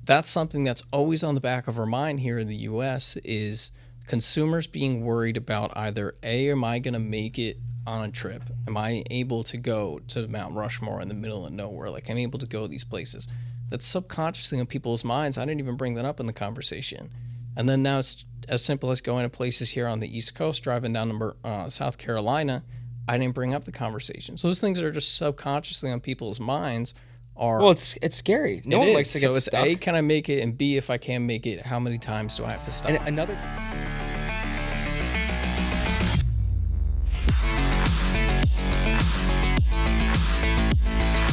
that's something that's always on the back of our mind here in the US is consumers being worried about either A, am I going to make it on a trip? Am I able to go to Mount Rushmore in the middle of nowhere? Like, I'm able to go to these places. That's subconsciously in people's minds. I didn't even bring that up in the conversation. And then now it's as simple as going to places here on the East Coast, driving down to South Carolina. I didn't bring up the conversation. So those things that are just subconsciously on people's minds are... Well, it's scary. No one likes to get stuck. So it's A, can I make it? And B, if I can make it, how many times do I have to stop? And another...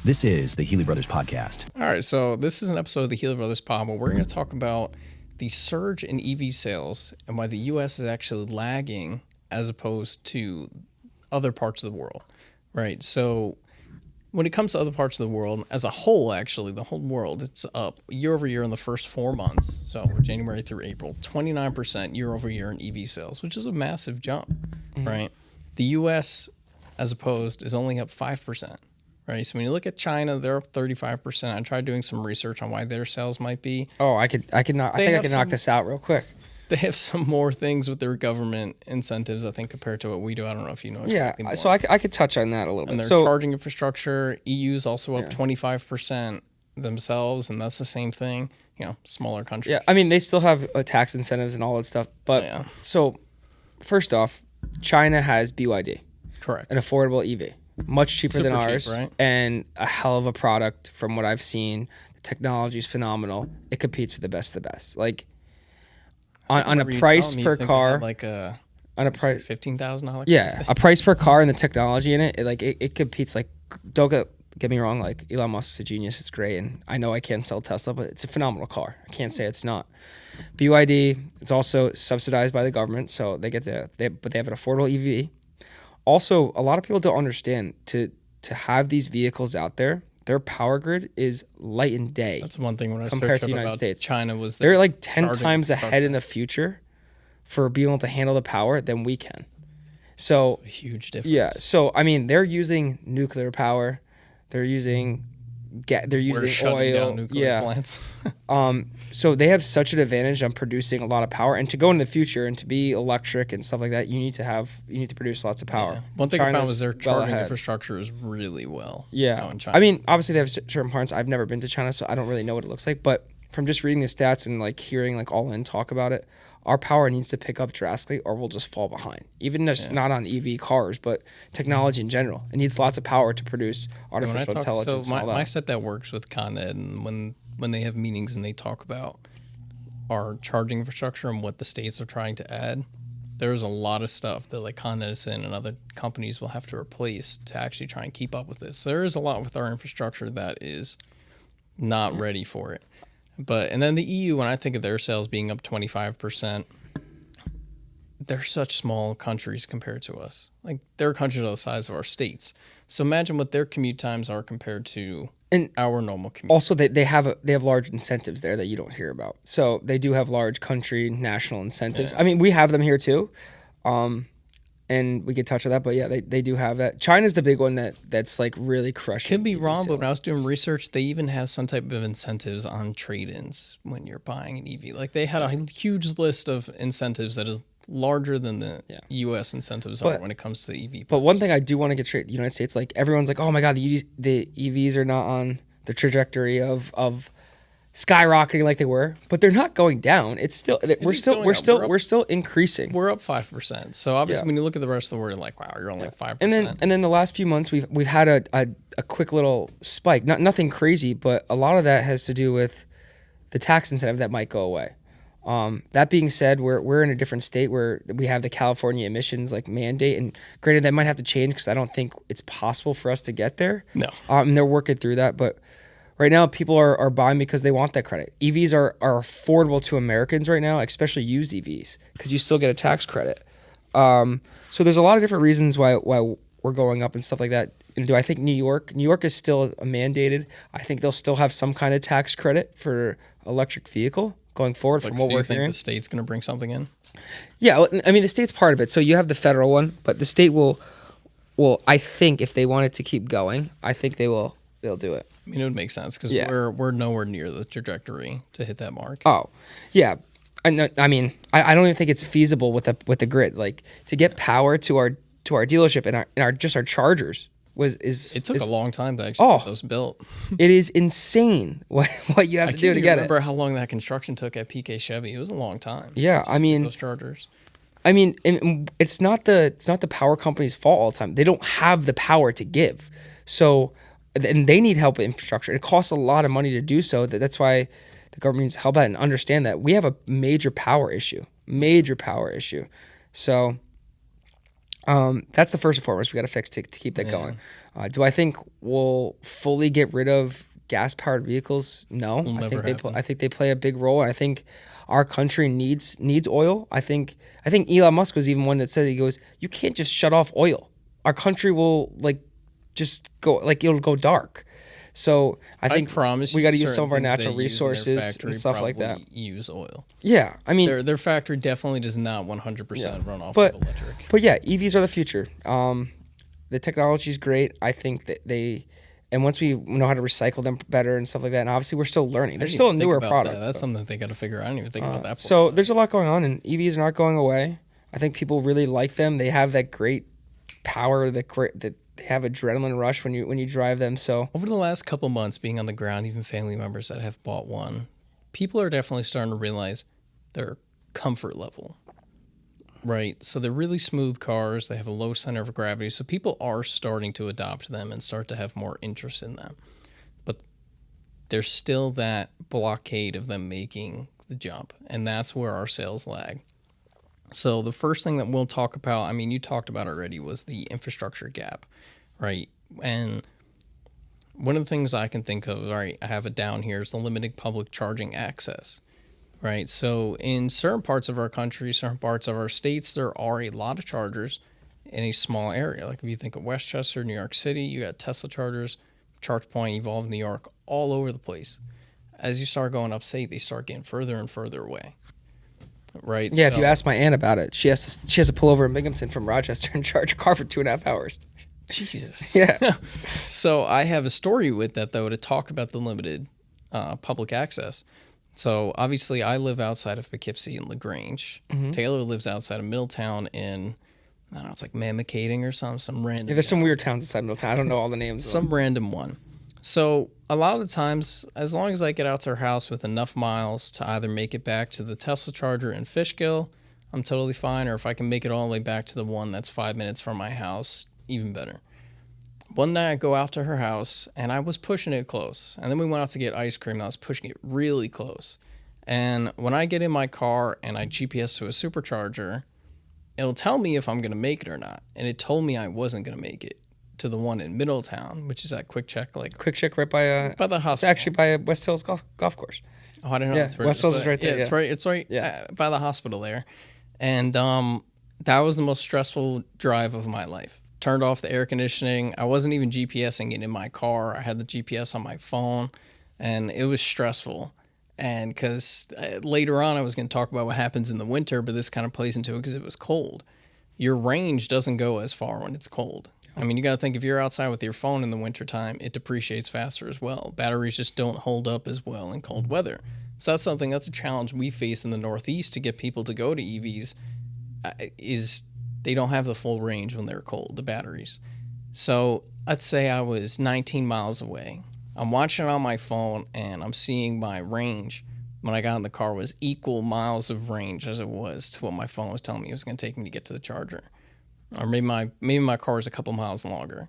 This is the Healy Brothers Podcast. All right, so this is an episode of the Healy Brothers Pod where we're going to talk about the surge in EV sales and why the U.S. is actually lagging as opposed to other parts of the world, right? So when it comes to other parts of the world, as a whole, actually, the whole world, it's up year over year in the first 4 months, so January through April, 29% year over year in EV sales, which is a massive jump, right? The U.S., as opposed, is only up 5%. Right, so when you look at China, they're up 35%. I tried doing some research on why their sales might be. Oh, I think I can knock this out real quick. They have some more things with their government incentives, I think, compared to what we do. I don't know if you know. Exactly more. So I could touch on that a little bit. And their charging infrastructure, EU's also up 25% themselves, and that's the same thing. You know, smaller countries. Yeah, I mean, they still have tax incentives and all that stuff. But So, first off, China has BYD. Correct. An affordable EV. Much cheaper than ours, right? And a hell of a product from what I've seen. The technology is phenomenal. It competes with the best of the best. Like on a price per car, like on a price $15,000. Yeah, a price per car and the technology in it, it competes. Like, don't get me wrong. Like, Elon Musk's a genius. It's great, and I know I can't sell Tesla, but it's a phenomenal car. I can't say it's not. BYD, it's also subsidized by the government, so they have an affordable EV. Also, a lot of people don't understand to have these vehicles out there. Their power grid is light and day. That's one thing when I compared searched to the up United about States. China was they're like 10 times ahead in the future for being able to handle the power than we can. So that's a huge difference. Yeah. So I mean, they're using nuclear power. They're using oil. Down nuclear plants. So they have such an advantage on producing a lot of power, and to go into the future and to be electric and stuff like that, you need to produce lots of power. Yeah. One thing I found was their charging ahead. Infrastructure is really well. Yeah. In China. I mean, obviously they have certain parts. I've never been to China, so I don't really know what it looks like. But from just reading the stats and like hearing like All In talk about it, our power needs to pick up drastically or we'll just fall behind. Even just not on EV cars, but technology in general. It needs lots of power to produce artificial intelligence. So and all that. My stepdad works with Con Ed, and when they have meetings and they talk about our charging infrastructure and what the states are trying to add, there's a lot of stuff that like Con Edison and other companies will have to replace to actually try and keep up with this. So there is a lot with our infrastructure that is not ready for it. And then the EU, when I think of their sales being up 25%, they're such small countries compared to us. Like, their countries are the size of our states. So imagine what their commute times are compared to our normal commute. Also, they have large incentives there that you don't hear about. So they do have large country national incentives. Yeah. I mean, we have them here too. And we could touch on that, but yeah, they do have that. China's the big one that's like really crushing. Could be wrong, but when I was doing research, they even have some type of incentives on trade-ins when you're buying an EV. Like, they had a huge list of incentives that is larger than the U.S. incentives are when it comes to EV. But one thing I do want to get straight, the United States, like everyone's like, oh my God, the EVs are not on the trajectory of skyrocketing like they were, but they're not going down. It's still we're still increasing. We're up 5%. So obviously, when you look at the rest of the world, you're like, wow, you're only 5%. And then the last few months we've had a quick little spike. Nothing crazy, but a lot of that has to do with the tax incentive that might go away. That being said, we're in a different state where we have the California emissions like mandate, and granted that might have to change because I don't think it's possible for us to get there. No. And they're working through that, but right now people are buying because they want that credit. EVs are affordable to Americans right now, especially used EVs, because you still get a tax credit. So there's a lot of different reasons why we're going up and stuff like that. And do I think New York is still mandated? I think they'll still have some kind of tax credit for electric vehicle going forward from what we're hearing. Do you think the state's going to bring something in? Yeah, I mean, the state's part of it. So you have the federal one, but the state will I think if they want it to keep going, I think they'll do it. I mean, it would make sense because Yeah. we're nowhere near the trajectory to hit that mark. Oh, yeah. I mean, I don't even think it's feasible with the grid. Like to get power to our dealership and our just our chargers It took a long time to actually get those built. It is insane what you have to do to get it. I remember how long that construction took at PK Chevy. It was a long time. Yeah, I mean, those chargers. I mean, it's not the power company's fault all the time. They don't have the power to give. So, and they need help with infrastructure. It costs a lot of money to do so. That's why the government needs help out and understand that we have a major power issue. So, that's the first and foremost we got to fix to keep that going. Do I think we'll fully get rid of gas-powered vehicles? No. I think they play a big role. And I think our country needs oil. I think Elon Musk was even one that said, he goes, you can't just shut off oil. Our country will just go, it'll go dark. So I think we got to use some of our natural resources and stuff like that. Use oil. Yeah, I mean, their factory definitely does not 100% run off of electric. But yeah, EVs are the future. The technology is great. I think that and once we know how to recycle them better and stuff like that, and obviously we're still learning. They're still a newer product. That's something that they got to figure out. I didn't even think about that. So there's a lot going on, and EVs are not going away. I think people really like them. They have that great power, that they have adrenaline rush when you drive them. So over the last couple months being on the ground, even family members that have bought one, people are definitely starting to realize their comfort level. Right. So they're really smooth cars. They have a low center of gravity. So people are starting to adopt them and start to have more interest in them. But there's still that blockade of them making the jump. And that's where our sales lag. So the first thing that we'll talk about, I mean, you talked about already, was the infrastructure gap. Right. And one of the things I can think of, all right, I have it down here, is the limited public charging access. Right. So in certain parts of our country, certain parts of our states, there are a lot of chargers in a small area. Like if you think of Westchester, New York City, you got Tesla chargers, ChargePoint, Evolve, New York, all over the place. As you start going upstate, they start getting further and further away. Right. Yeah. So, if you ask my aunt about it, she has to pull over in Binghamton from Rochester and charge a car for 2.5 hours. Jesus. Yeah. So I have a story with that, though, to talk about the limited public access. So obviously I live outside of Poughkeepsie and LaGrange. Mm-hmm. Taylor lives outside of Middletown in, I don't know, it's like Mamakating or some random. Yeah, there's some weird towns inside Middletown. I don't know all the names. Some random one. So a lot of the times, as long as I get out to her house with enough miles to either make it back to the Tesla charger in Fishkill, I'm totally fine. Or if I can make it all the way back to the one that's 5 minutes from my house, even better. One night I go out to her house, and I was pushing it close. And then we went out to get ice cream, and I was pushing it really close. And when I get in my car and I GPS to a supercharger, it'll tell me if I'm going to make it or not. And it told me I wasn't going to make it to the one in Middletown, which is at Quick Check. Quick Check right by the hospital. It's actually by West Hills golf course. Oh, I didn't know. Yeah, West Hills is right there. Yeah, it's right by the hospital there. And that was the most stressful drive of my life. Turned off the air conditioning. I wasn't even GPSing it in my car. I had the GPS on my phone, and it was stressful. And because later on I was going to talk about what happens in the winter, but this kind of plays into it because it was cold. Your range doesn't go as far when it's cold. I mean, you got to think if you're outside with your phone in the wintertime, it depreciates faster as well. Batteries just don't hold up as well in cold weather. So that's a challenge we face in the Northeast to get people to go to EVs is they don't have the full range when they're cold, the batteries. So let's say I was 19 miles away. I'm watching it on my phone, and I'm seeing my range when I got in the car was equal miles of range as it was to what my phone was telling me it was going to take me to get to the charger. Or maybe my car is a couple miles longer.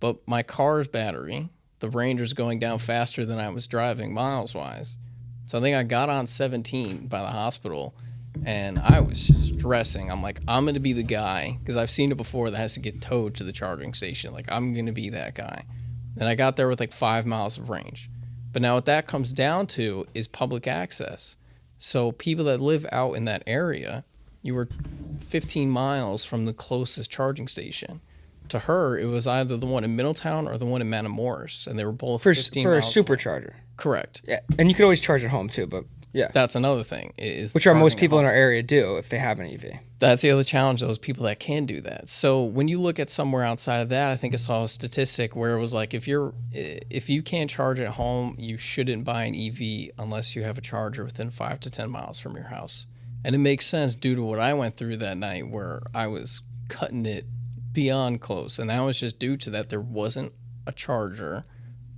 But my car's battery, the range was going down faster than I was driving miles-wise. So I think I got on 17 by the hospital, and I was stressing. I'm like, I'm going to be the guy, because I've seen it before, that has to get towed to the charging station. Like, I'm going to be that guy. And I got there with like 5 miles of range. But now what that comes down to is public access. So people that live out in that area, you were 15 miles from the closest charging station. To her, it was either the one in Middletown or the one in Matamoros, and they were both 15 miles for a supercharger. Correct. Yeah, and you could always charge at home too, but Yeah. That's another thing. Is Which are most charging at people in home. our area do if they have an EV. That's the other challenge, those people that can do that. So when you look at somewhere outside of that, I think I saw a statistic where it was like if you can't charge at home, you shouldn't buy an EV unless you have a charger within 5 to 10 miles from your house. And it makes sense due to what I went through that night where I was cutting it beyond close. And that was just due to that there wasn't a charger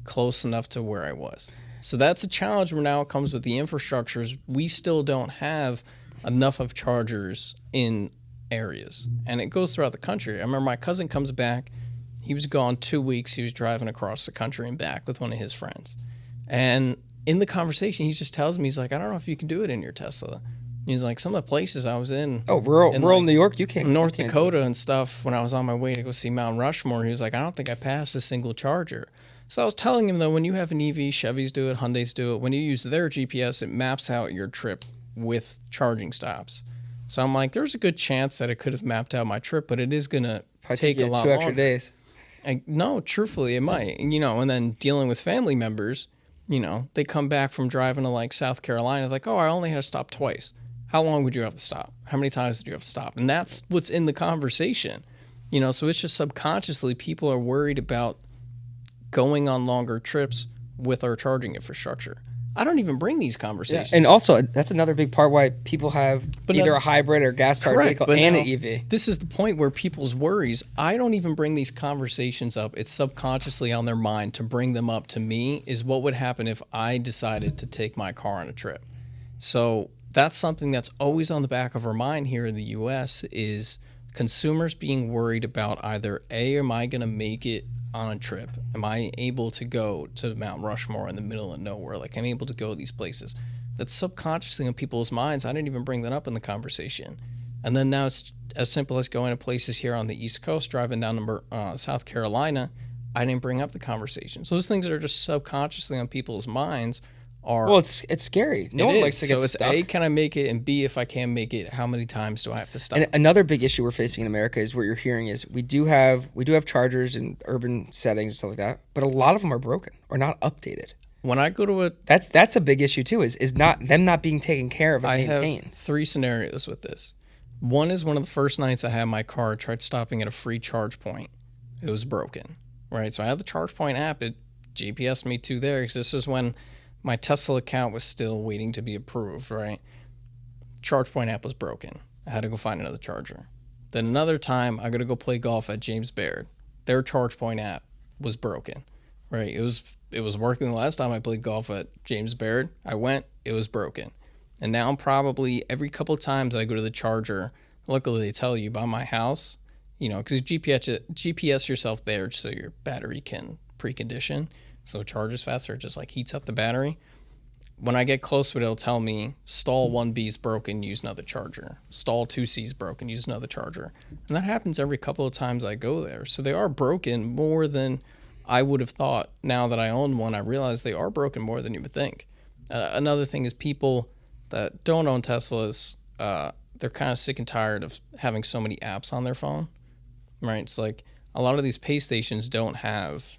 close enough to where I was. So that's a challenge where now it comes with the infrastructures. We still don't have enough of chargers in areas, and it goes throughout the country. I remember my cousin comes back. He was gone 2 weeks. He was driving across the country and back with one of his friends. And in the conversation, he just tells me, he's like, I don't know if you can do it in your Tesla. He's like, some of the places I was in. Oh, rural like, New York, you can't. North Dakota and stuff, when I was on my way to go see Mount Rushmore, he was like, I don't think I passed a single charger. So I was telling him, though, when you have an EV, Chevys do it, Hyundais do it. When you use their GPS, it maps out your trip with charging stops. So I'm like, there's a good chance that it could have mapped out my trip, but it is going to take a lot 2 longer. extra days. No, truthfully, it might. And then dealing with family members, they come back from driving to like South Carolina, like, oh, I only had to stop twice. How long would you have to stop? How many times did you have to stop? And that's what's in the conversation. So it's just subconsciously people are worried about going on longer trips with our charging infrastructure. I don't even bring these conversations. Yeah. And also, that's another big part why people have either a hybrid or gas-powered vehicle and an EV. This is the point where people's worries, I don't even bring these conversations up. It's subconsciously on their mind to bring them up to me is what would happen if I decided to take my car on a trip. So that's something that's always on the back of our mind here in the U.S. is consumers being worried about either, A, am I going to make it on a trip? Am I able to go to Mount Rushmore in the middle of nowhere? Like, I'm able to go to these places. That's subconsciously in people's minds. I didn't even bring that up in the conversation. And then now it's as simple as going to places here on the East Coast, driving down to South Carolina. I didn't bring up the conversation. So those things that are just subconsciously on people's minds are... Well, it's scary. No one likes to get stuck. So it's A, can I make it? And B, if I can make it, how many times do I have to stop? And another big issue we're facing in America is what you're hearing is we do have chargers in urban settings and stuff like that, but a lot of them are broken or not updated. When I go to a... That's a big issue too, is not being taken care of and maintained. I have 3 scenarios with this. One is one of the first nights I had my car, I tried stopping at a free charge point. It was broken, right? So I had the charge point app. It GPSed me to there because this is when my Tesla account was still waiting to be approved, right? ChargePoint app was broken. I had to go find another charger. Then another time, I got to go play golf at James Baird. Their ChargePoint app was broken, right? It was working the last time I played golf at James Baird. I went, it was broken. And now probably every couple of times I go to the charger, luckily they tell you by my house, because GPS yourself there so your battery can precondition. So it charges faster, it just like heats up the battery. When I get close to it, it'll tell me stall 1B is broken, use another charger. Stall 2C is broken, use another charger. And that happens every couple of times I go there. So they are broken more than I would have thought. Now that I own one, I realize they are broken more than you would think. Another thing is people that don't own Teslas, they're kind of sick and tired of having so many apps on their phone, right? It's like a lot of these pay stations don't have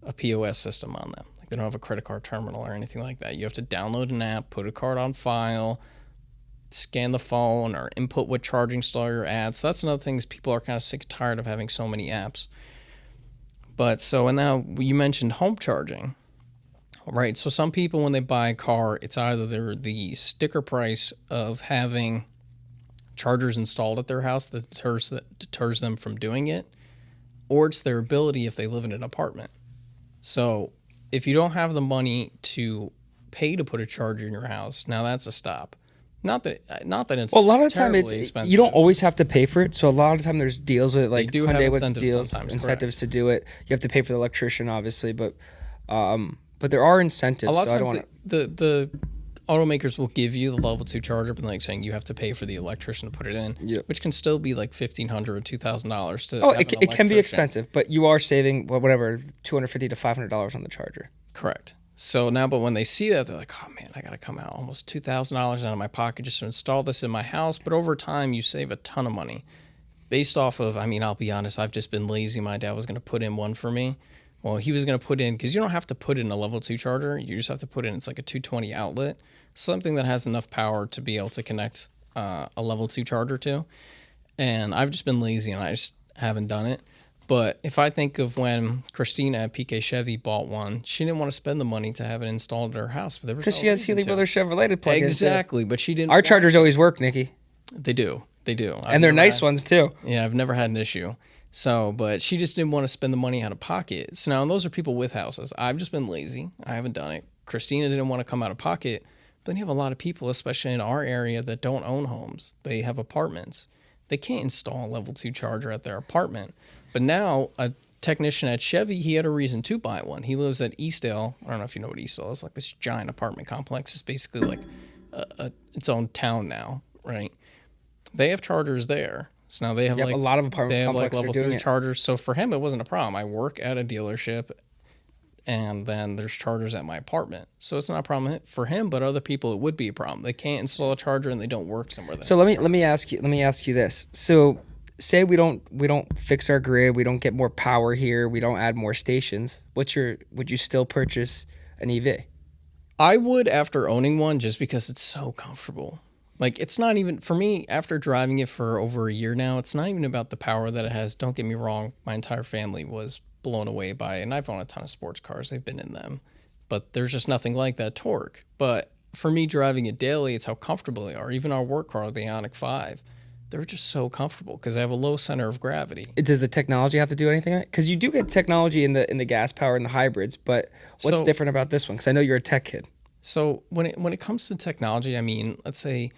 a POS system on them. Like they don't have a credit card terminal or anything like that. You have to download an app, put a card on file, scan the phone, or input what charging stall you're at. So that's another thing is people are kind of sick and tired of having so many apps. And now you mentioned home charging, right? So some people, when they buy a car, it's either the sticker price of having chargers installed at their house that deters them from doing it, or it's their ability if they live in an apartment. So if you don't have the money to pay to put a charger in your house, now that's a stop. Not that it's a lot of the time expensive. You don't always have to pay for it. So a lot of the time there's deals with it, like Hyundai with deals, incentives to do it. You have to pay for the electrician, obviously, but there are incentives. A lot of times the automakers will give you the level 2 charger, but like saying you have to pay for the electrician to put it in, which can still be like $1,500 or $2,000 to. It can be expensive, but you are saving $250 to $500 on the charger. Correct. So now, but when they see that, they're like, oh man, I got to come out almost $2,000 out of my pocket just to install this in my house. But over time, you save a ton of money based off of, I'll be honest, I've just been lazy. My dad was going to put in one for me. Well, he was going to put in, because you don't have to put in a level 2 charger. You just have to put in, it's like a 220 outlet. something that has enough power to be able to connect a level 2 charger to. And I've just been lazy and I just haven't done it. But if I think of when Christina at PK Chevy bought one, she didn't want to spend the money to have it installed at her house. Because she has Healy Brothers Chevrolet to plug Exactly, but she didn't. Our chargers always work, Nikki. They do. And they're nice ones, too. Yeah, I've never had an issue. So, but she just didn't want to spend the money out of pocket. So now, and those are people with houses. I've just been lazy. I haven't done it. Christina didn't want to come out of pocket. But then you have a lot of people, especially in our area, that don't own homes. They have apartments. They can't install a level 2 charger at their apartment. But now, a technician at Chevy, he had a reason to buy one. He lives at Eastdale. I don't know if you know what Eastdale is. Like this giant apartment complex. It's basically like its own town now, right? They have chargers there. So now they have a lot of apartment complexes level 3 chargers. So for him, it wasn't a problem. I work at a dealership, and then there's chargers at my apartment. So it's not a problem for him, but other people, it would be a problem. They can't install a charger and they don't work somewhere. So let me ask you this. So say we don't fix our grid, we don't get more power here, we don't add more stations. Would you still purchase an EV? I would after owning one, just because it's so comfortable. Like, it's not even, for me, after driving it for over a year now, it's not even about the power that it has. Don't get me wrong, my entire family was blown away by it, and I've owned a ton of sports cars. They've been in them. But there's just nothing like that torque. But for me, driving it daily, it's how comfortable they are. Even our work car, the Ioniq 5, they're just so comfortable because they have a low center of gravity. Does the technology have to do anything? Because you do get technology in the gas power and the hybrids, but what's different about this one? Because I know you're a tech kid. So when it comes to technology, I mean, let's say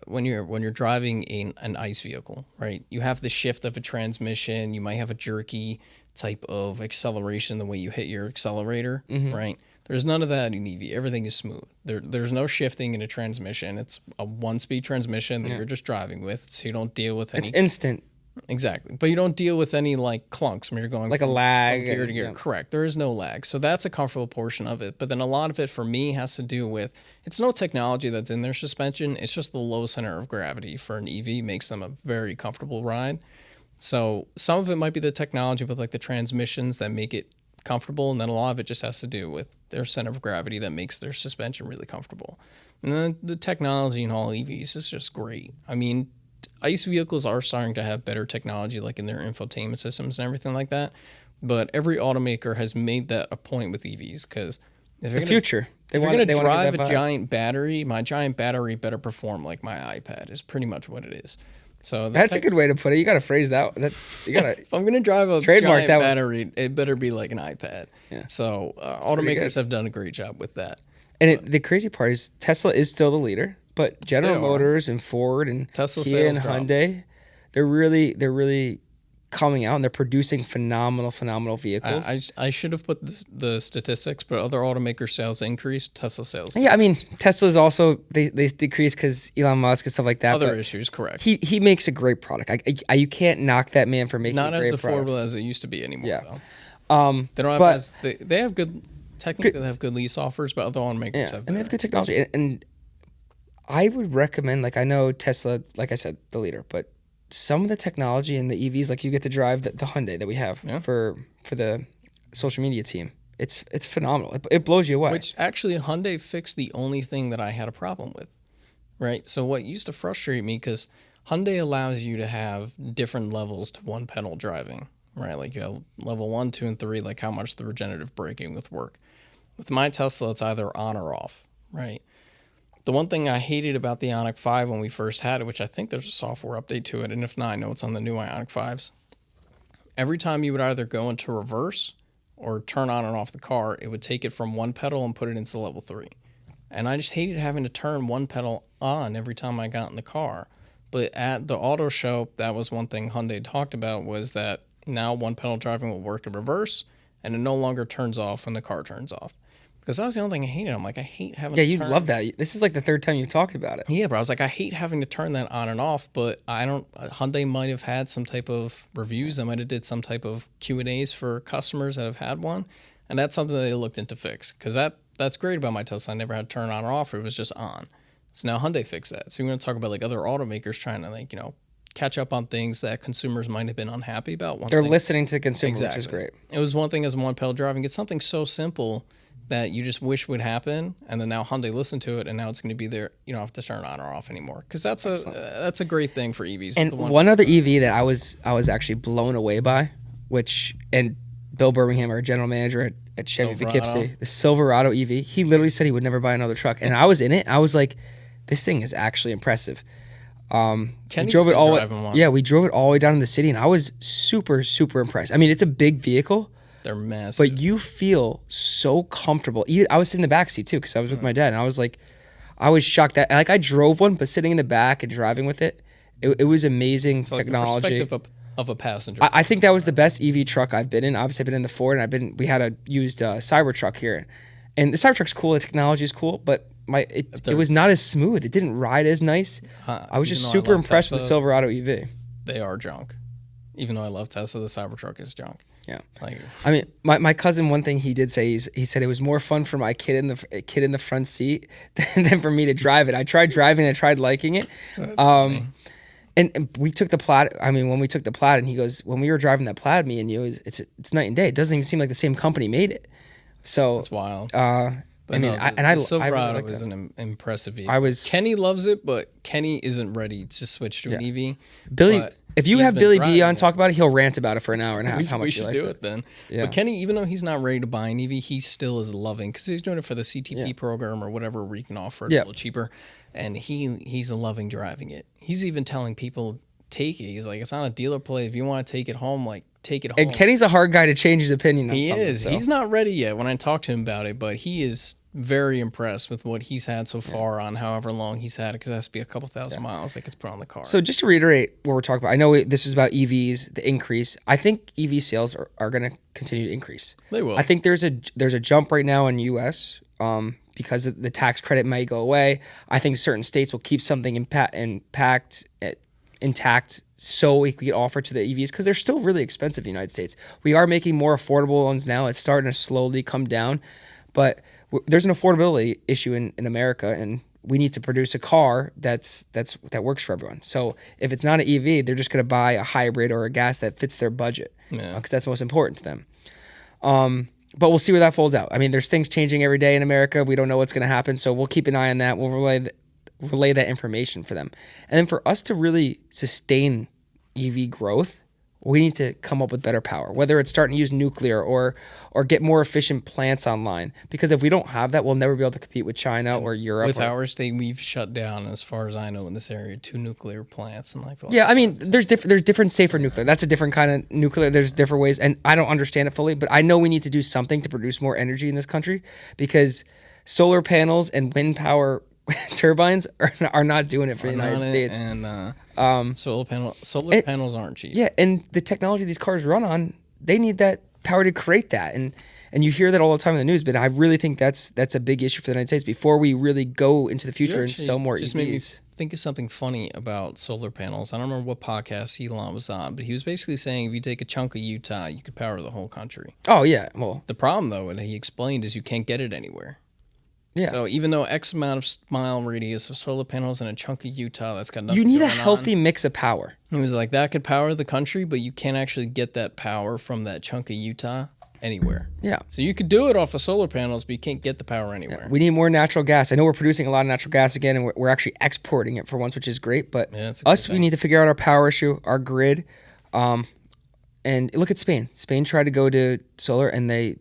when you're driving an ICE vehicle, right? You have the shift of a transmission. You might have a jerky type of acceleration the way you hit your accelerator, right? There's none of that in EV. Everything is smooth. There's no shifting in a transmission. It's a one-speed transmission that you're just driving with, so you don't deal with any... It's instant. Exactly. But you don't deal with any, like, clunks when you're going... Like a lag. From gear to gear. Yeah. Correct. There is no lag. So that's a comfortable portion of it. But then a lot of it, for me, has to do with... It's no technology that's in their suspension. It's just the low center of gravity for an EV makes them a very comfortable ride. So some of it might be the technology with, like, the transmissions that make it comfortable, and then a lot of it just has to do with their center of gravity that makes their suspension really comfortable. And then the technology in all EVs is just great. I mean, ICE vehicles are starting to have better technology, like in their infotainment systems and everything like that, but every automaker has made that a point with EVs, because if the future. If you're going to drive a giant battery, my giant battery better perform like my iPad is pretty much what it is. So that's a good way to put it. You got to phrase that. You got to. If I'm going to drive a giant battery, it better be like an iPad. Yeah. So automakers have done a great job with that. And the crazy part is Tesla is still the leader, but General Motors and Ford and Tesla Kia and Hyundai, they're really coming out and they're producing phenomenal vehicles. I should have put the statistics, but other automaker sales increased, Tesla sales. Yeah, I mean, Tesla's also they decreased because Elon Musk and stuff like that. Other issues, correct. He makes a great product. You can't knock that man for making a great product. Not as affordable as it used to be anymore. Yeah. Though. They don't have they have good. Technically, they have good lease offers, but other automakers have better. And they have good technology. And I would recommend, like, I know Tesla, like I said, the leader, but some of the technology in the EVs, like you get to drive the Hyundai that we have for the social media team. It's phenomenal. It blows you away. Which actually Hyundai fixed the only thing that I had a problem with, right? So what used to frustrate me, because Hyundai allows you to have different levels to one pedal driving, right? Like you have level 1, 2, and 3, like how much the regenerative braking would work. With my Tesla, it's either on or off, right? The one thing I hated about the Ioniq 5 when we first had it, which I think there's a software update to it, and if not, I know it's on the new Ioniq 5s. Every time you would either go into reverse or turn on and off the car, it would take it from one pedal and put it into level 3. And I just hated having to turn one pedal on every time I got in the car. But at the auto show, that was one thing Hyundai talked about, was that now one pedal driving will work in reverse, and it no longer turns off when the car turns off. Because that was the only thing I hated. I'm like, I hate having to turn. Yeah, you love that. This is like the third time you've talked about it. Yeah, but I was like, I hate having to turn that on and off, but I don't... Hyundai might have had some type of reviews. They might have did some type of Q&As for customers that have had one, and that's something that they looked into fix. Because that's great about my Tesla. I never had to turn on or off. It was just on. So now Hyundai fixed that. So we're going to talk about like other automakers trying to, like, catch up on things that consumers might have been unhappy about. They're listening to consumers, which is great. It was one thing as one pedal driving. It's something so simple that you just wish would happen, and then now Hyundai listened to it, and now it's going to be there. You don't have to turn it on or off anymore, because that's a great thing for EVs. And one other EV that I was actually blown away by, and Bill Birmingham, our general manager at Chevy Poughkeepsie, the Silverado EV, he literally said he would never buy another truck, and I was in it. I was like, this thing is actually impressive. We drove it all. We drove it all the way down to the city, and I was super, super impressed. I mean, it's a big vehicle. They're massive. But you feel so comfortable. I was sitting in the back seat too, because I was with my dad, and I was like, I was shocked that like I drove one, but sitting in the back and driving with it, it was amazing technology. The perspective of a passenger. I think that was the best EV truck I've been in. Obviously, I've been in the Ford, and we had a used Cybertruck here, and the Cybertruck's cool. The technology is cool, but it was not as smooth. It didn't ride as nice. I was just super impressed with the Silverado EV. They are junk. Even though I love Tesla, the Cybertruck is junk. Yeah, I mean, my cousin. One thing he did say he said it was more fun for my kid in the front seat than for me to drive it. I tried driving, I tried liking it, and we took the Plaid. I mean, when we took the Plaid, and he goes, when we were driving that Plaid, me and you, it's night and day. It doesn't even seem like the same company made it. So that's wild. The Silverado really was an impressive vehicle. Kenny loves it, but Kenny isn't ready to switch to an EV. Billy. If you have Billy B on talk about it, he'll rant about it for an hour and a half. How much he likes it. We should do it then. Yeah. But Kenny, even though he's not ready to buy an EV, he still is loving, because he's doing it for the CTP program or whatever, where you can offer it a little cheaper, and he's loving driving it. He's even telling people, take it. He's like, it's not a dealer play. If you want to take it home, like, take it home. And Kenny's a hard guy to change his opinion on something. He is. So. He's not ready yet when I talk to him about it, but he is very impressed with what he's had so far on however long he's had it, because it has to be a couple thousand miles that gets put on the car. So just to reiterate what we're talking about, I know this is about EVs, the increase. I think EV sales are going to continue to increase. They will. I think there's a jump right now in the U.S. Because the tax credit may go away. I think certain states will keep something intact so we could offer to the EVs, because they're still really expensive in the United States. We are making more affordable ones now. It's starting to slowly come down, but there's an affordability issue in America, and we need to produce a car that works for everyone. So if it's not an EV, they're just going to buy a hybrid or a gas that fits their budget, because that's most important to them. But we'll see where that folds out. I mean, there's things changing every day in America. We don't know what's going to happen, so we'll keep an eye on that. We'll relay that information for them. And then for us to really sustain EV growth, we need to come up with better power, whether it's starting to use nuclear or get more efficient plants online. Because if we don't have that, we'll never be able to compete with China or Europe. With our state, we've shut down, as far as I know, in this area, 2 nuclear plants. And I mean, there's different safer nuclear. That's a different kind of nuclear. There's different ways, and I don't understand it fully, but I know we need to do something to produce more energy in this country, because solar panels and wind power turbines are not doing it for the United States. And solar panels aren't cheap. Yeah, and the technology these cars run on, they need that power to create that. And you hear that all the time in the news, but I really think that's a big issue for the United States before we really go into the future and sell more EVs. Made me think of something funny about solar panels. I don't remember what podcast Elon was on, but he was basically saying if you take a chunk of Utah, you could power the whole country. Oh, yeah. Well, the problem, though, that he explained, is you can't get it anywhere. Yeah. So even though X amount of mile radius of solar panels in a chunk of Utah, that's got nothing. You need a healthy mix of power. He was like, that could power the country, but you can't actually get that power from that chunk of Utah anywhere. Yeah. So you could do it off of solar panels, but you can't get the power anywhere. Yeah. We need more natural gas. I know we're producing a lot of natural gas again, and we're actually exporting it for once, which is great. But we need to figure out our power issue, our grid. And look at Spain. Spain tried to go to solar, and they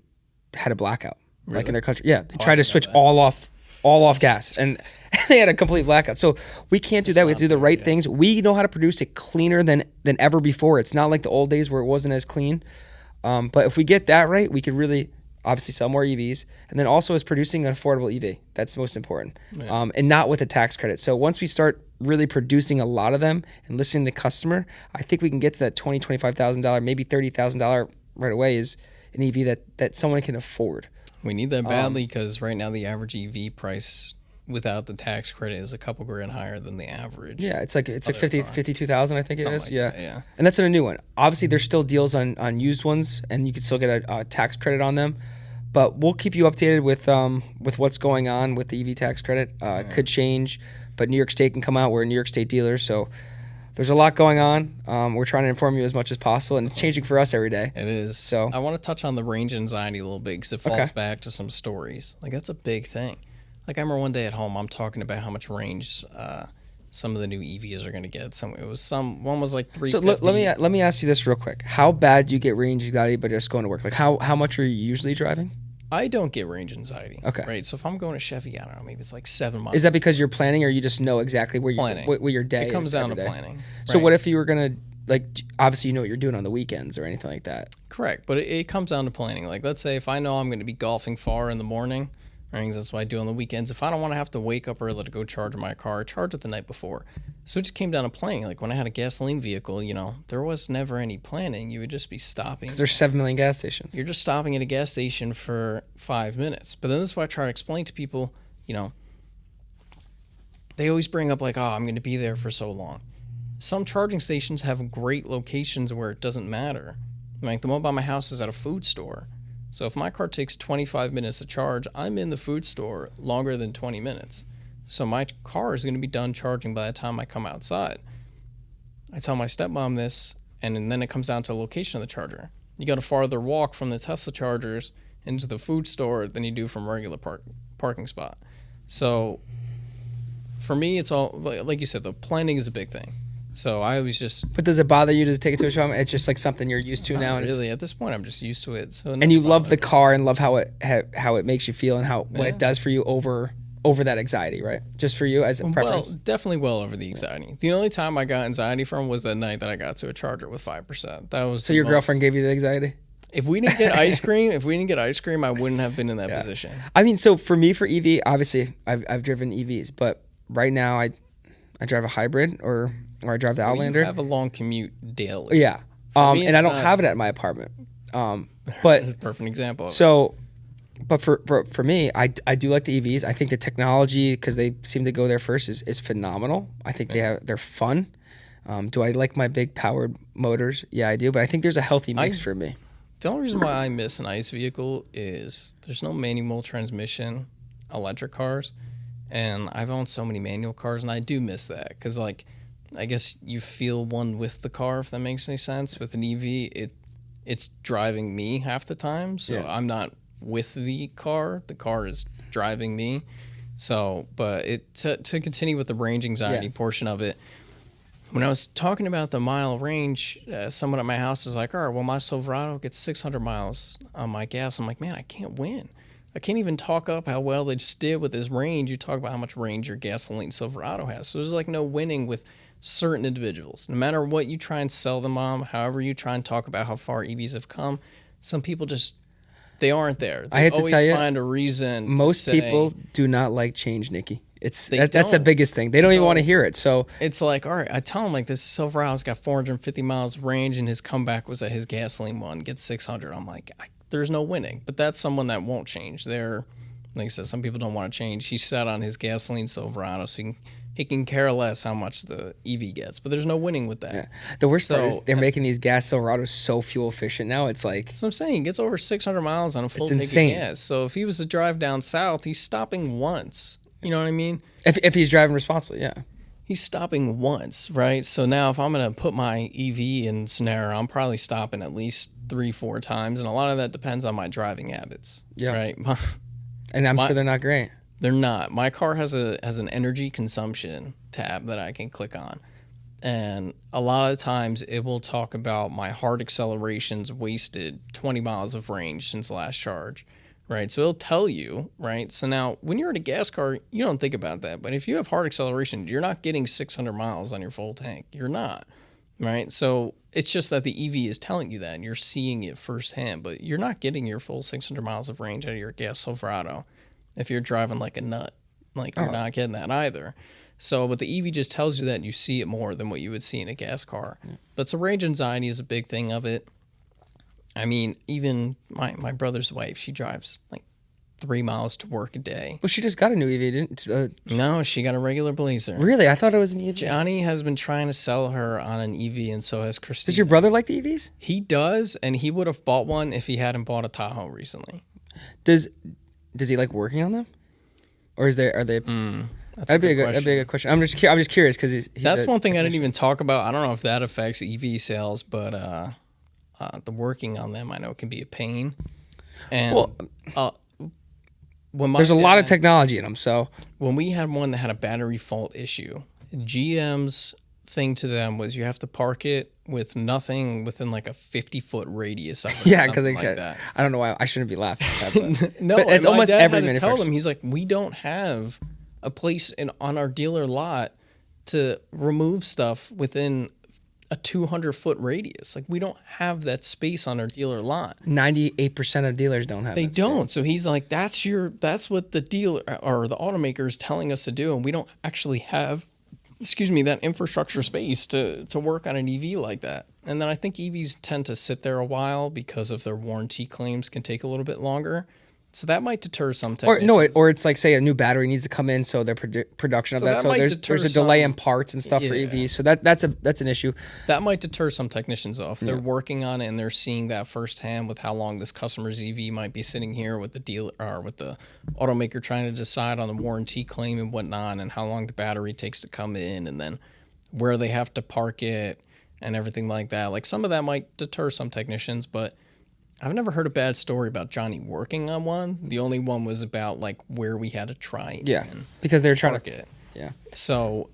had a blackout. Really? Like in their country. Yeah, they tried to switch all off gas, and they had a complete blackout. So we can't do that. We have to do the right things. We know how to produce it cleaner than ever before. It's not like the old days where it wasn't as clean. But if we get that right, we could really obviously sell more EVs, and then also is producing an affordable EV. That's most important, and not with a tax credit. So once we start really producing a lot of them and listening to the customer, I think we can get to that $20,000, $25,000, maybe $30,000 right away is an EV that someone can afford. We need that badly, because right now the average EV price without the tax credit is a couple grand higher than the average. Yeah, it's like 52,000, I think it is. Like yeah. That, yeah. And that's in a new one. Obviously, there's still deals on used ones, and you can still get a tax credit on them. But we'll keep you updated with what's going on with the EV tax credit. It could change, but New York State can come out. We're a New York State dealer, so there's a lot going on. We're trying to inform you as much as possible, and it's changing for us every day. It is. So I want to touch on the range anxiety a little bit because it falls back to some stories. Like that's a big thing. Like I remember one day at home, I'm talking about how much range some of the new EVs are going to get. One was like 350. So let me ask you this real quick. How bad do you get range anxiety by just going to work? Like how much are you usually driving? I don't get range anxiety. Okay. Right. So if I'm going to Chevy, I don't know, maybe it's like 7 miles. Is that because you're planning, or you just know exactly where your day is? It comes down to every day? planning. So right? what if you were gonna obviously you know what you're doing on the weekends or anything like that? Correct, but it comes down to planning. Like let's say if I know I'm going to be golfing far in the morning, right? 'Cause that's what I do on the weekends. If I don't want to have to wake up early to go charge my car, I charge it the night before. So it just came down to planning. Like when I had a gasoline vehicle, there was never any planning. You would just be stopping. Because there's 7 million gas stations. You're just stopping at a gas station for 5 minutes. But then this is what I try to explain to people, they always bring up like, oh, I'm going to be there for so long. Some charging stations have great locations where it doesn't matter. Like the one by my house is at a food store. So if my car takes 25 minutes to charge, I'm in the food store longer than 20 minutes. So my car is going to be done charging by the time I come outside. I tell my stepmom this, and then it comes down to the location of the charger. You got a farther walk from the Tesla chargers into the food store than you do from a regular parking spot. So for me, it's all, like you said, the planning is a big thing. So I always just... But does it bother you to take it to a shop? It's just like something you're used to now. And really, at this point, I'm just used to it. So and you love the car and love how it makes you feel and what it does for you over that anxiety, right? Just for you as a preference? Well, definitely well over the anxiety. Yeah. The only time I got anxiety from was that night that I got to a charger with 5%. That was... So your girlfriend gave you the anxiety? If we didn't get ice cream, I wouldn't have been in that position. I mean, so for me, for EV, obviously, I've driven EVs, but right now I drive a hybrid or I drive the Outlander. You have a long commute daily. Yeah. And I don't have it at my apartment. But perfect example. So, but for me, I do like the EVs. I think the technology, because they seem to go there first, is phenomenal. I think they're fun. Do I like my big powered motors? Yeah, I do. But I think there's a healthy mix for me. The only reason why I miss an ICE vehicle is there's no manual transmission electric cars. And I've owned so many manual cars, and I do miss that. Because, I guess you feel one with the car, if that makes any sense. With an EV, it's driving me half the time. So I'm not with the car is driving me. So, but to continue with the range anxiety portion of it, when I was talking about the mile range, someone at my house is like, all right, well, my Silverado gets 600 miles on my gas. I'm like, man, I can't win. I can't even talk up how well they just did with this range. You talk about how much range your gasoline Silverado has. So there's no winning with certain individuals. No matter what you try and sell them on, however you try and talk about how far EVs have come, some people they aren't there. They I hate to tell you, find a reason. Most people do not like change, Nikki. That's the biggest thing. They don't even want to hear it. So it's like, all right, I tell them this Silverado's got 450 miles range, and his comeback was that his gasoline one gets 600. I'm like, there's no winning. But that's someone that won't change. Like I said, some people don't want to change. He sat on his gasoline Silverado, so he can care less how much the EV gets. But there's no winning with that. Yeah. The worst part is they're making these gas Silverados so fuel efficient now. It's like... So I'm saying he gets over 600 miles on a full tank of gas. So if he was to drive down south, he's stopping once. You know what I mean? If he's driving responsibly, yeah. He's stopping once, right? So now if I'm going to put my EV in scenario, I'm probably stopping at least 3-4 times. And a lot of that depends on my driving habits. Yeah. Right? And I'm sure they're not great. They're not. My car has an energy consumption tab that I can click on. And a lot of the times it will talk about my hard accelerations wasted 20 miles of range since the last charge. Right, so it'll tell you, right? So now, when you're in a gas car, you don't think about that. But if you have hard acceleration, you're not getting 600 miles on your full tank. You're not, right? So it's just that the EV is telling you that, and you're seeing it firsthand. But you're not getting your full 600 miles of range out of your gas Silverado if you're driving like a nut. You're not getting that either. So, but the EV just tells you that, and you see it more than what you would see in a gas car. Yeah. But so range anxiety is a big thing of it. I mean, even my brother's wife, she drives 3 miles to work a day. Well, she just got a new EV, didn't No, she got a regular Blazer. Really? I thought it was an EV. Johnny has been trying to sell her on an EV, and so has Christina. Does your brother like the EVs? He does, and he would have bought one if he hadn't bought a Tahoe recently. Does he like working on them? Or are they... That's That'd be a good good question. I'm just curious because he's That's one thing I didn't even talk about. I don't know if that affects EV sales, but the working on them I know can be a pain. And there's a lot of technology in them. So when we had one that had a battery fault issue, GM's thing to them was you have to park it with nothing within like a 50-foot radius of it. Yeah, because like that. I don't know why I shouldn't be laughing at that. But, No, but it's my almost dad every had to manufacturer. tell them, he's like, we don't have a place on our dealer lot to remove stuff within a 200-foot radius. Like, we don't have that space on our dealer lot. 98% of dealers don't have. They that don't. space. So he's like, that's what the dealer or the automaker is telling us to do, and we don't actually have, that infrastructure space to work on an EV like that. And then I think EVs tend to sit there a while because of their warranty claims can take a little bit longer. So that might deter some technicians. Or it's like, say, a new battery needs to come in, so their production of that. So there's a delay in parts and stuff for EVs. So that's an issue. That might deter some technicians off. They're working on it and they're seeing that firsthand with how long this customer's EV might be sitting here with the dealer or with the automaker trying to decide on the warranty claim and whatnot, and how long the battery takes to come in, and then where they have to park it and everything like that. Like, some of that might deter some technicians, but I've never heard a bad story about Johnny working on one. The only one was about like where we had to try and because they're trying park it. Yeah. So,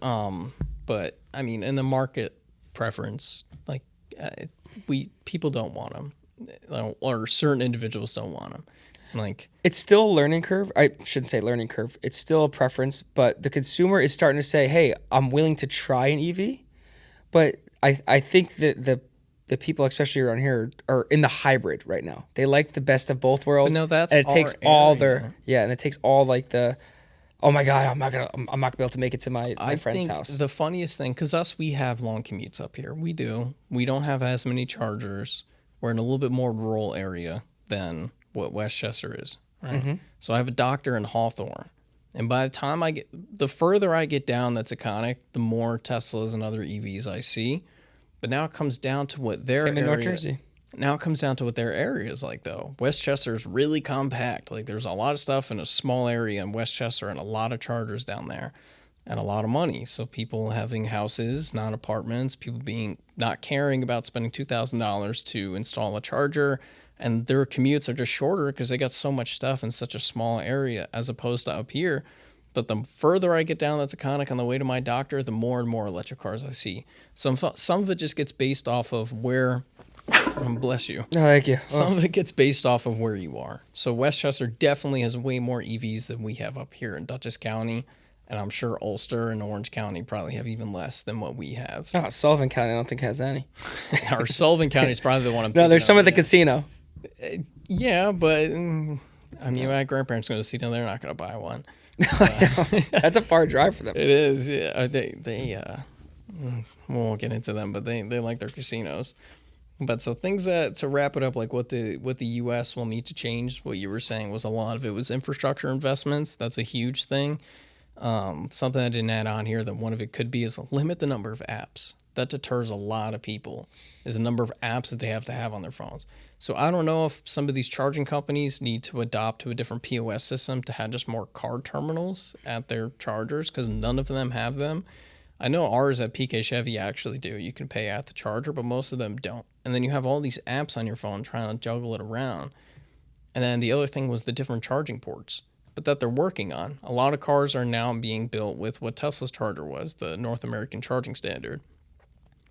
but I mean, in the market preference, like people don't want them, or certain individuals don't want them. Like, it's still a learning curve. I shouldn't say learning curve. It's still a preference, but the consumer is starting to say, "Hey, I'm willing to try an EV," but I think that the people, especially around here, are in the hybrid right now. They like the best of both worlds. But no, that's and it our takes all area. and it takes all like the, oh my god, I'm not gonna be able to make it to my friend's house. The funniest thing, because we have long commutes up here. We do. We don't have as many chargers. We're in a little bit more rural area than what Westchester is. Right. Mm-hmm. So I have a doctor in Hawthorne. And by the time the further I get down that's iconic, the more Teslas and other EVs I see. But now it comes down to what their Same in area, North Jersey. Now it comes down to what their area is like, though. Westchester's really compact. Like, there's a lot of stuff in a small area in Westchester and a lot of chargers down there and a lot of money. So people having houses, not apartments, people not caring about spending $2,000 to install a charger, and their commutes are just shorter because they got so much stuff in such a small area as opposed to up here. But the further I get down that's iconic on the way to my doctor, the more and more electric cars I see. Some of it just gets based off of where, bless you. Oh, thank you. Some of it gets based off of where you are. So Westchester definitely has way more EVs than we have up here in Dutchess County. And I'm sure Ulster and Orange County probably have even less than what we have. Oh, Sullivan County I don't think has any. Or Sullivan County is probably the one I'm No, there's some at the yeah. casino. Yeah, but I mean, my grandparents go to see them. They're not going to buy one. That's a far drive for them. It is. Yeah, they we won't get into them, but they like their casinos. But so things that, to wrap it up, like what the U.S. will need to change, what you were saying was a lot of it was infrastructure investments. That's a huge thing. Something I didn't add on here that one of it could be is limit the number of apps. That deters a lot of people, is the number of apps that they have to have on their phones. So I don't know if some of these charging companies need to adopt to a different POS system to have just more card terminals at their chargers, because none of them have them. I know ours at PK Chevy actually do. You can pay at the charger, but most of them don't. And then you have all these apps on your phone trying to juggle it around. And then the other thing was the different charging ports, but that they're working on. A lot of cars are now being built with what Tesla's charger was, the North American Charging Standard.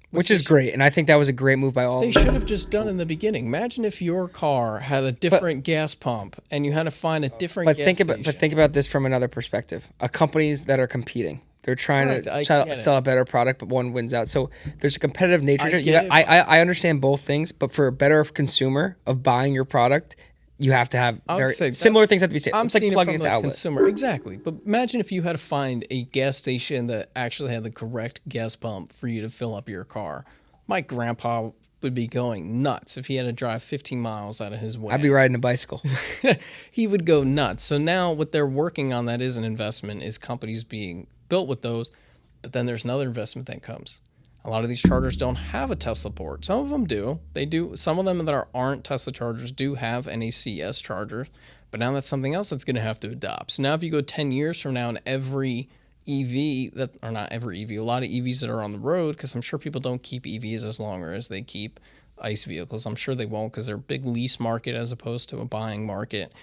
Which is great, and I think that was a great move by all They of them. should have just done in the beginning. Imagine if your car had a different gas pump and you had to find a different gas station. But think about this from another perspective. Companies that are competing, they're trying to sell a better product, but one wins out. So there's a competitive nature to it. I understand both things, but for a better consumer of buying your product, you have to have similar things have to be said. It's like plugging into outlet. Consumer. Exactly. But imagine if you had to find a gas station that actually had the correct gas pump for you to fill up your car. My grandpa would be going nuts if he had to drive 15 miles out of his way. I'd be riding a bicycle. He would go nuts. So now what they're working on that is an investment, is companies being built with those. But then there's another investment that comes. A lot of these chargers don't have a Tesla port. Some of them do. They do. Some of them that aren't Tesla chargers do have NACS chargers. But now that's something else that's going to have to adopt. So now if you go 10 years from now and every EV that are not every EV, a lot of EVs that are on the road, because I'm sure people don't keep EVs as long as they keep ICE vehicles. I'm sure they won't because they're a big lease market as opposed to a buying market.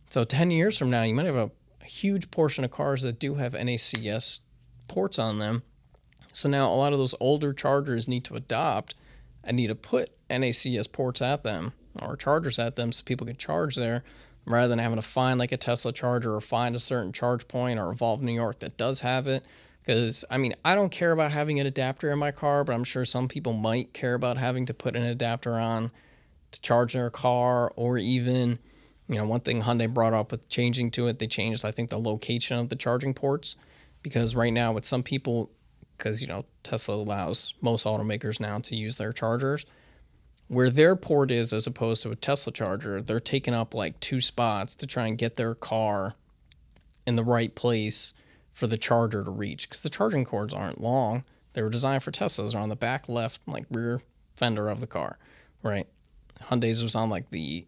So 10 years from now, you might have a huge portion of cars that do have NACS ports on them. So now a lot of those older chargers need to adopt and need to put NACS ports at them or chargers at them so people can charge there rather than having to find like a Tesla charger or find a certain charge point or Evolve New York that does have it. Because, I mean, I don't care about having an adapter in my car, but I'm sure some people might care about having to put an adapter on to charge their car, or even, you know, one thing Hyundai brought up with changing to it, they changed, I think, the location of the charging ports. Because right now with some people, because, you know, Tesla allows most automakers now to use their chargers, where their port is as opposed to a Tesla charger, they're taking up like 2 spots to try and get their car in the right place for the charger to reach, because the charging cords aren't long. They were designed for Teslas. They're on the back left, like rear fender of the car, right? Hyundai's was on like the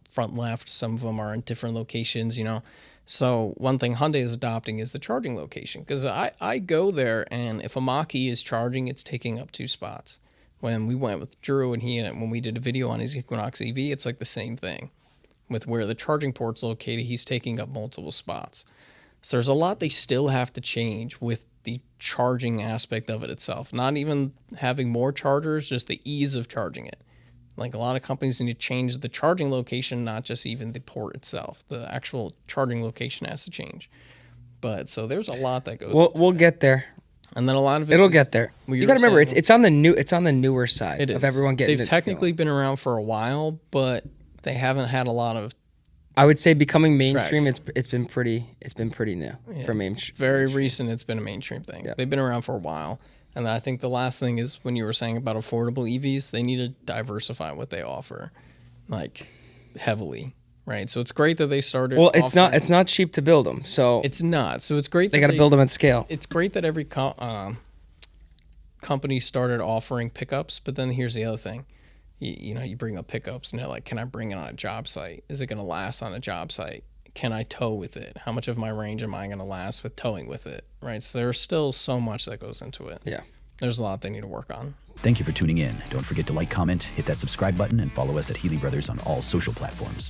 front left. Some of them are in different locations, you know. So one thing Hyundai is adopting is the charging location, because I go there, and if a Mach-E is charging, it's taking up 2 spots. When we went with Drew and when we did a video on his Equinox EV, it's like the same thing. With where the charging port's located, he's taking up multiple spots. So there's a lot they still have to change with the charging aspect of it itself. Not even having more chargers, just the ease of charging it. Like a lot of companies need to change the charging location, not just even the port itself. The actual charging location has to change. But so there's a lot that goes. We'll get there. And then a lot of it'll get there. You got to remember, it's on the newer side of everyone getting. They've technically been around for a while, but they haven't had a lot of. I would say becoming mainstream. It's been pretty new for mainstream. Very recent. It's been a mainstream thing. Yeah. They've been around for a while, and then I think the last thing is when you were saying about affordable EVs, they need to diversify what they offer, like heavily, right? So it's great that they started. Well, it's not cheap to build them, so it's not. So it's great they got to build them at scale. It's great that every company started offering pickups, but then here's the other thing. You know, you bring up pickups and they're like, can I bring it on a job site? Is it going to last on a job site? Can I tow with it? How much of my range am I going to last with towing with it? Right. So there's still so much that goes into it. Yeah. There's a lot they need to work on. Thank you for tuning in. Don't forget to like, comment, hit that subscribe button, and follow us at Healy Brothers on all social platforms.